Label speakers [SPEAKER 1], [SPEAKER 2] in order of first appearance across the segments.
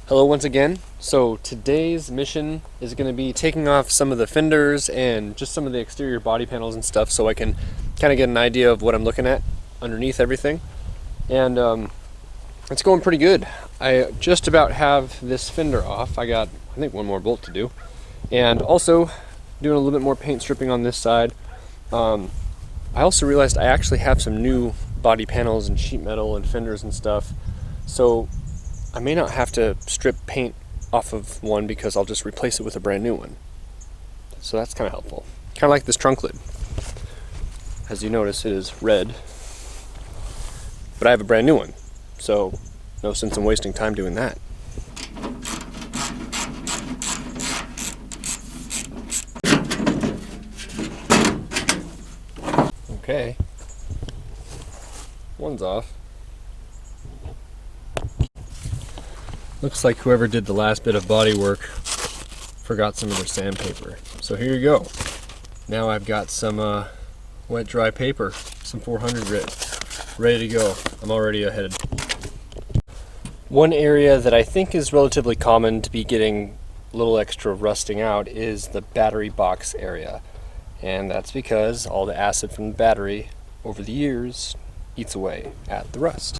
[SPEAKER 1] Hello once again. So today's mission is going to be taking off some of the fenders and just some of the exterior body panels and stuff so I can kind of get an idea of what I'm looking at underneath everything. And it's going pretty good. I just about have this fender off. I got, I think, one more bolt to do. And also doing a little bit more paint stripping on this side. I also realized I actually have some new body panels and sheet metal and fenders and stuff. So I may not have to strip paint off of one because I'll just replace it with a brand new one. So that's kind of helpful. Kind of like this trunk lid. As you notice, it is red, but I have a brand new one. So no sense in wasting time doing that. Okay. One's off. Looks like whoever did the last bit of body work forgot some of their sandpaper. So here you go. Now I've got some wet dry paper, some 400 grit, ready to go. I'm already ahead. One area that I think is relatively common to be getting a little extra rusting out is the battery box area. And that's because all the acid from the battery over the years eats away at the rust.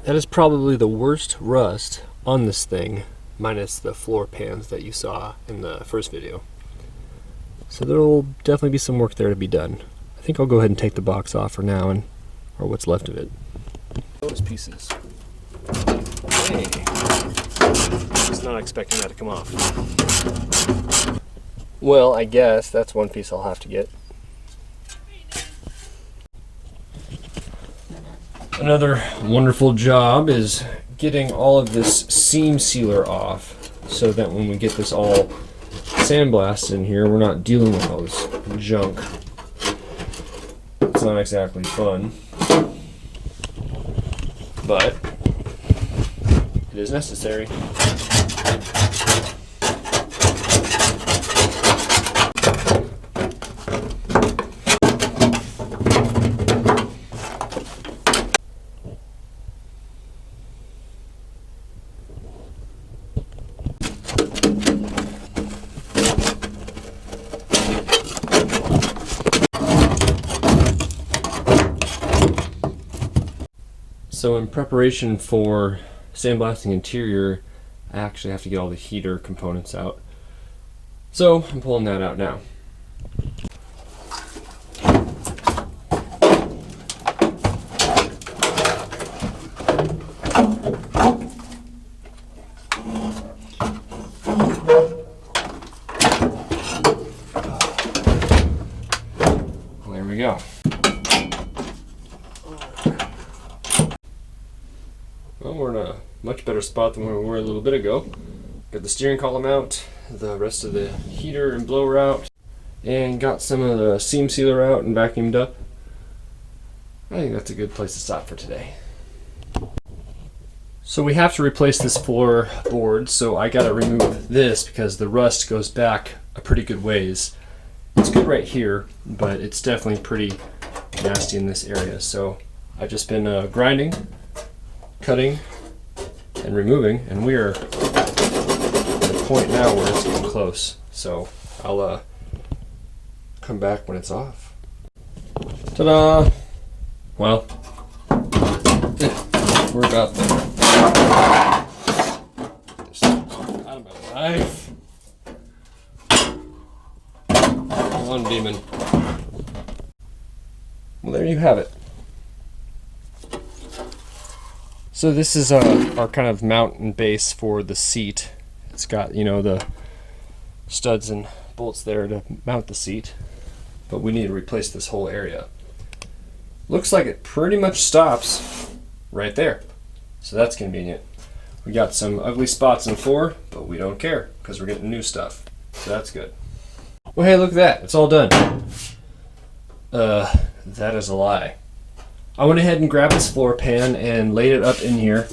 [SPEAKER 1] That is probably the worst rust on this thing, minus the floor pans that you saw in the first video. So there will definitely be some work there to be done. I think I'll go ahead and take the box off for now, or what's left of it. Those pieces. Hey, I was not expecting that to come off. Well, I guess that's one piece I'll have to get. Another wonderful job is getting all of this seam sealer off so that when we get this all sandblasted in here, we're not dealing with all this junk. It's not exactly fun, but it is necessary. So in preparation for sandblasting interior, I actually have to get all the heater components out. So I'm pulling that out now. There we go. Well, we're in a much better spot than where we were a little bit ago. Got the steering column out, the rest of the heater and blower out, and got some of the seam sealer out and vacuumed up. I think that's a good place to stop for today. So we have to replace this floor board, so I gotta remove this because the rust goes back a pretty good ways. It's good right here, but it's definitely pretty nasty in this area. So I've just been grinding, cutting, and removing, and we are at a point now where it's getting close. So I'll come back when it's off. Ta-da! Well, we're about there. This out of my knife. Come on, demon. Well, there you have it. So this is our kind of mount and base for the seat. It's got, you know, the studs and bolts there to mount the seat, but we need to replace this whole area. Looks like it pretty much stops right there, so that's convenient. We got some ugly spots in the floor, but we don't care because we're getting new stuff, so that's good. Well, hey, look at that, it's all done. That is a lie. I went ahead and grabbed this floor pan and laid it up in here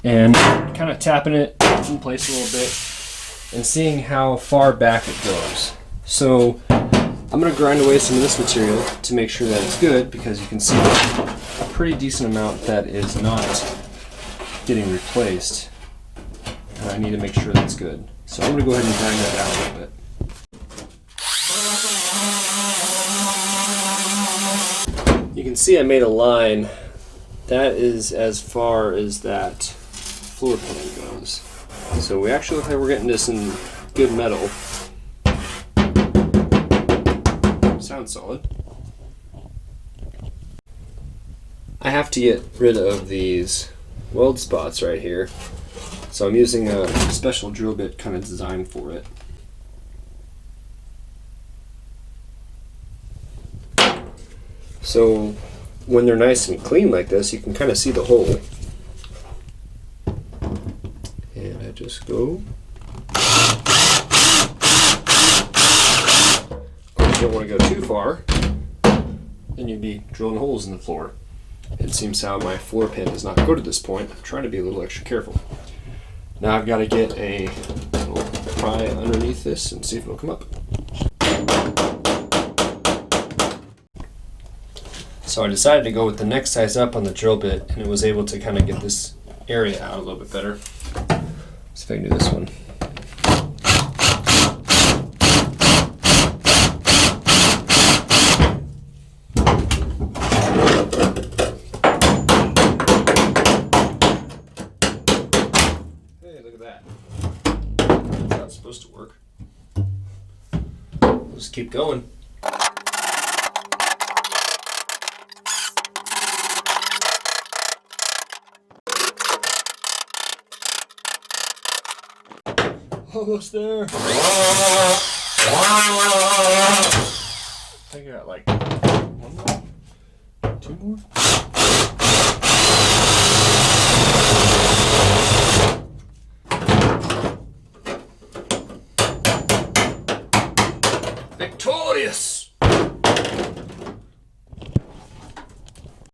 [SPEAKER 1] and kind of tapping it in place a little bit and seeing how far back it goes. So I'm going to grind away some of this material to make sure that it's good, because you can see a pretty decent amount that is not getting replaced. and I need to make sure that's good. So I'm going to go ahead and grind that down a little bit. You can see I made a line. That is as far as that floor pan goes. So we actually look like we're getting to some good metal. Sounds solid. I have to get rid of these weld spots right here. So I'm using a special drill bit kind of designed for it. So when they're nice and clean like this, you can kind of see the hole. And I just go. Of course, you don't want to go too far, then you'd be drilling holes in the floor. It seems how my floor pan does not go to this point. I'm trying to be a little extra careful. Now I've got to get a little pry underneath this and see if it'll come up. So I decided to go with the next size up on the drill bit, and it was able to kind of get this area out a little bit better. Let's see if I can do this one. Hey, look at that. That's how it's supposed to work. We'll just keep going. Almost there. I think I got like one more, two more. Victorious!